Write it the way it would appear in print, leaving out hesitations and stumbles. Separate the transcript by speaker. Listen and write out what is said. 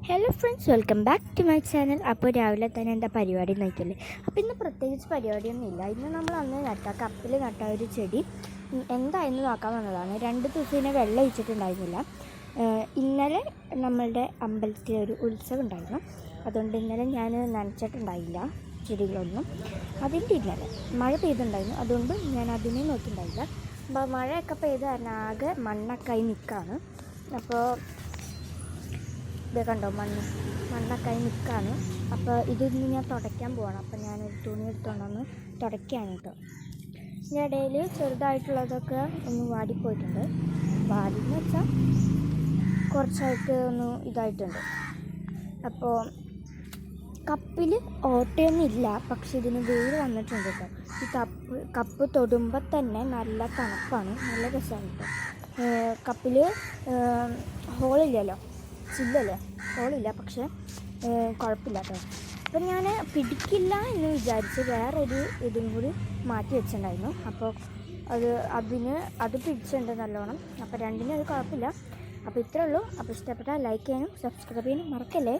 Speaker 1: Hello friends, welcome back to my channel. അപ്പോൾ രാവിലെ തന്നെ എന്താ പരിപാടി നോക്കില്ലേ? അപ്പോൾ ഇന്ന് പ്രത്യേകിച്ച് പരിപാടിയൊന്നുമില്ല. ഇന്ന് നമ്മൾ അന്ന് കപ്പിൽ നട്ട ഒരു ചെടി എന്തായെന്ന് നോക്കാൻ വന്നതാണ്. 2 ദിവസം വെള്ളം ഒഴിച്ചിട്ടുണ്ടായിരുന്നില്ല. ഇന്നലെ നമ്മളുടെ അമ്പലത്തിൽ ഒരു ഉത്സവം ഉണ്ടായിരുന്നു. അതുകൊണ്ട് ഇന്നലെ ഞാൻ നനച്ചിട്ടുണ്ടായില്ല ചെടികളൊന്നും. അതിൻ്റെ ഇന്നലെ മഴ പെയ്തിട്ടുണ്ടായിരുന്നു, അതുകൊണ്ട് ഞാൻ അതിനെ നോക്കിയിട്ടുണ്ടായില്ല. അപ്പോൾ മഴയൊക്കെ പെയ്ത് കാരണം ആകെ മണ്ണൊക്കെ ആയി നിൽക്കുകയാണ്. അപ്പോൾ ഇത് കണ്ടോ, മണ്ണൊക്കെ ആയി നിൽക്കുകയാണ്. അപ്പോൾ ഇതിന്ന് ഞാൻ തുടയ്ക്കാൻ പോവാണ്. അപ്പോൾ ഞാനൊരു തുണി എടുത്തുകൊണ്ടൊന്ന് തുടയ്ക്കുകയാണ് കേട്ടോ. ഇതിൻ്റെ ഇടയിൽ ചെറുതായിട്ടുള്ളതൊക്കെ ഒന്ന് വാടിപ്പോയിട്ടുണ്ട്. വാടിയെന്ന് വെച്ചാൽ കുറച്ചായിട്ട് ഒന്ന് ഇതായിട്ടുണ്ട്. അപ്പോൾ കപ്പിൽ ഓട്ടയൊന്നും ഇല്ല, പക്ഷെ ഇതിന് വെയിൽ വന്നിട്ടുണ്ട് കേട്ടോ. ഈ കപ്പ് തൊടുമ്പോൾ തന്നെ നല്ല തണുപ്പാണ്, നല്ല രസമാണ് കേട്ടോ. കപ്പിൽ ഹോളില്ലല്ലോ, ചില്ലല്ലേ, ഹോളില്ല, പക്ഷേ കുഴപ്പമില്ല കേട്ടോ. അപ്പം ഞാൻ പിടിക്കില്ല എന്ന് വിചാരിച്ച് വേറൊരു ഇതും കൂടി മാറ്റി വെച്ചിട്ടുണ്ടായിരുന്നു. അപ്പോൾ അത് പിടിച്ചിട്ടുണ്ട് നല്ലോണം. അപ്പോൾ രണ്ടിനും അത് കുഴപ്പമില്ല. അപ്പോൾ ഇത്രേ ഉള്ളൂ. അപ്പോൾ ഇഷ്ടപ്പെട്ടാൽ ലൈക്ക് ചെയ്യാനും സബ്സ്ക്രൈബ് ചെയ്യാനും മറക്കല്ലേ.